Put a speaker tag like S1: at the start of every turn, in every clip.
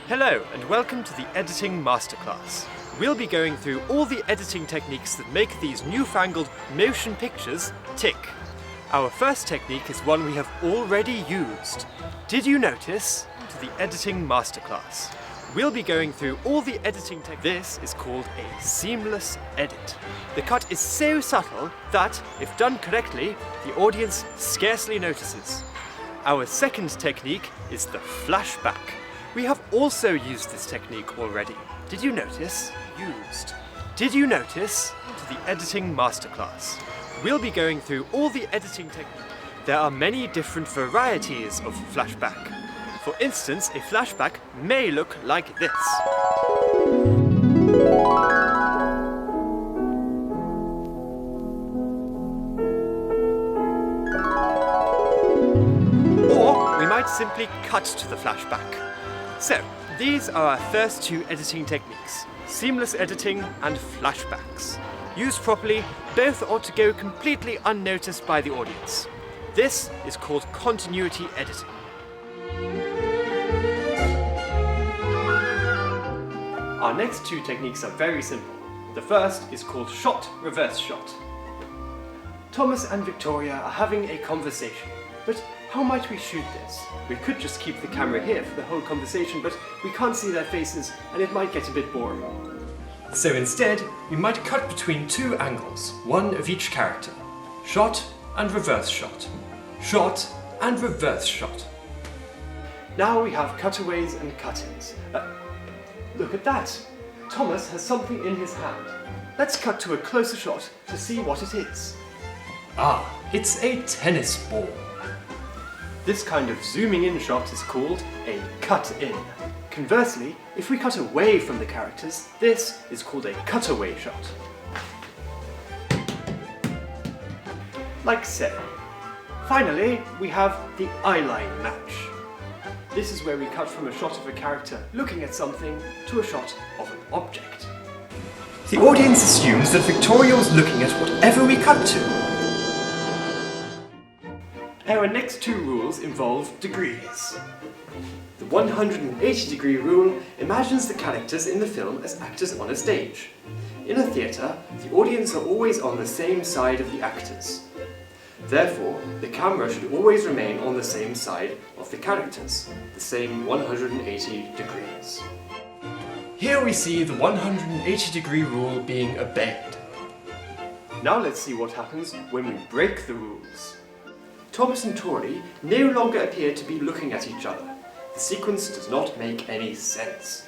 S1: Hello and welcome to the Editing Masterclass. We'll be going through all the editing techniques that make these newfangled motion pictures tick. Our first technique is one we have already used. Did you notice? To the Editing Masterclass. We'll be going through all the editing techniques. This is called a seamless edit. The cut is so subtle that, if done correctly, the audience scarcely notices. Our second technique is the flashback. We have also used this technique already. Did you notice? Used. Did you notice? To the Editing Masterclass. We'll be going through all the editing techniques. There are many different varieties of flashback. For instance, a flashback may look like this. Or we might simply cut to the flashback. So, these are our first two editing techniques, seamless editing and flashbacks. Used properly, both ought to go completely unnoticed by the audience. This is called continuity editing. Our next two techniques are very simple. The first is called shot, reverse shot. Thomas and Victoria are having a conversation, but how might we shoot this? We could just keep the camera here for the whole conversation, but we can't see their faces and it might get a bit boring. So instead, we might cut between two angles, one of each character. Shot and reverse shot. Shot and reverse shot. Now we have cutaways and cut-ins. Look at that! Thomas has something in his hand. Let's cut to a closer shot to see what it is. Ah, it's a tennis ball. This kind of zooming in shot is called a cut-in. Conversely, if we cut away from the characters, this is called a cutaway shot. Like so. Finally, we have the eyeline match. This is where we cut from a shot of a character looking at something to a shot of an object. The audience assumes that Victoria was looking at whatever we cut to. Our next two rules involve degrees. The 180-degree rule imagines the characters in the film as actors on a stage. In a theatre, the audience are always on the same side of the actors. Therefore, the camera should always remain on the same side of the characters, the same 180 degrees. Here we see the 180-degree rule being obeyed. Now let's see what happens when we break the rules. Thomas and Tori no longer appear to be looking at each other. The sequence does not make any sense.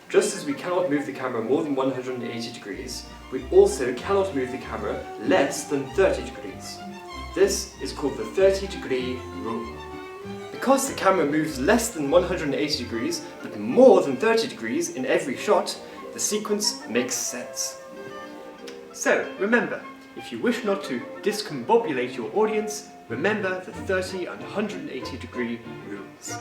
S1: Just as we cannot move the camera more than 180 degrees, we also cannot move the camera less than 30 degrees. This is called the 30-degree rule. Because the camera moves less than 180 degrees, but more than 30 degrees in every shot, the sequence makes sense. So, remember, if you wish not to discombobulate your audience, remember the 30 and 180 degree rules.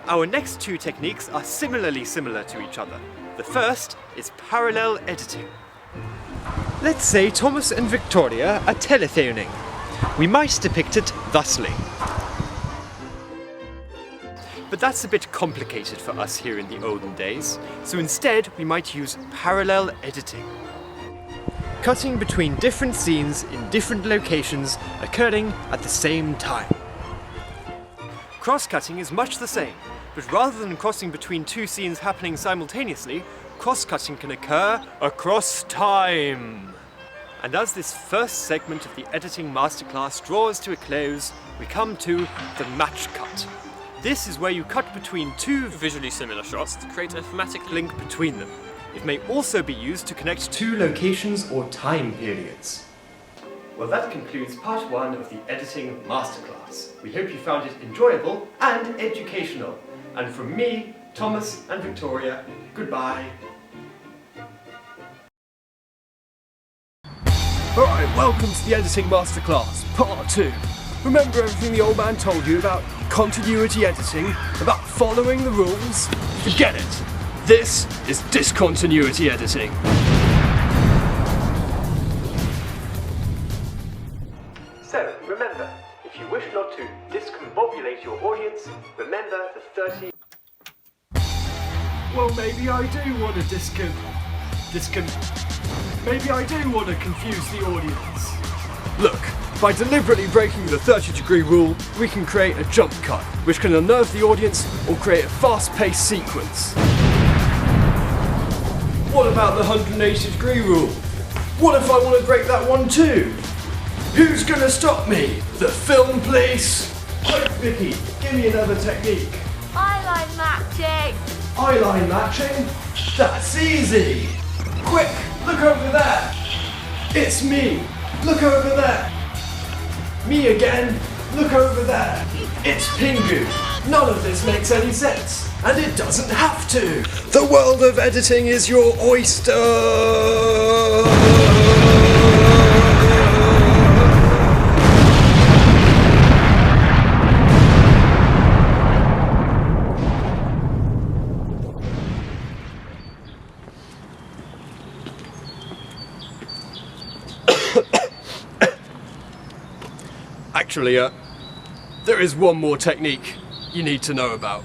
S1: Our next two techniques are similar to each other. The first is parallel editing. Let's say Thomas and Victoria are telephoning. We might depict it thusly. But that's a bit complicated for us here in the olden days, so instead we might use parallel editing. Cutting between different scenes in different locations occurring at the same time. Cross-cutting is much the same, but rather than crossing between two scenes happening simultaneously, cross-cutting can occur across time. And as this first segment of the Editing Masterclass draws to a close, we come to the match cut. This is where you cut between two visually similar shots to create a thematic link between them. It may also be used to connect two locations or time periods. Well, that concludes part one of the Editing Masterclass. We hope you found it enjoyable and educational. And from me, Thomas and Victoria, goodbye. Alright, welcome to the Editing Masterclass, part 2. Remember everything the old man told you about continuity editing, about following the rules? Forget it! This is discontinuity editing. So, remember, if you wish not to discombobulate your audience, remember the 30... Well, maybe I do want to maybe I do want to confuse the audience. Look, by deliberately breaking the 30-degree rule, we can create a jump cut, which can unnerve the audience or create a fast-paced sequence. What about the 180-degree rule? What if I want to break that one too? Who's gonna stop me? The film police? Quick, Vicky, give me another technique.
S2: Eyeline matching.
S1: Eyeline matching? That's easy! Quick, look over there! It's me! Look over there! Me again! Look over there! It's Pingu! None of this makes any sense, and it doesn't have to! The world of editing is your oyster! Actually, there is one more technique you need to know about.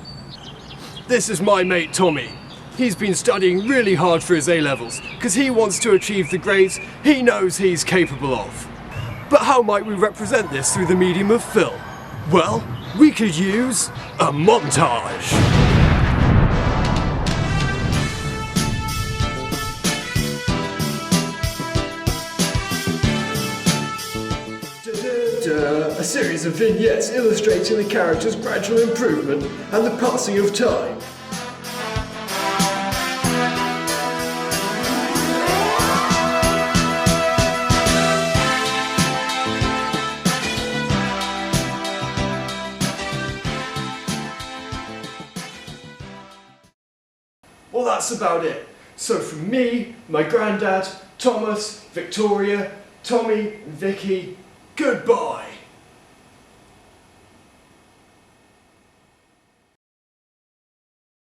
S1: This is my mate Tommy. He's been studying really hard for his A-levels because he wants to achieve the grades he knows he's capable of. But how might we represent this through the medium of film? Well, we could use a montage. A series of vignettes illustrating the character's gradual improvement and the passing of time. Well, that's about it. So from me, my granddad, Thomas, Victoria, Tommy, and Vicky, goodbye.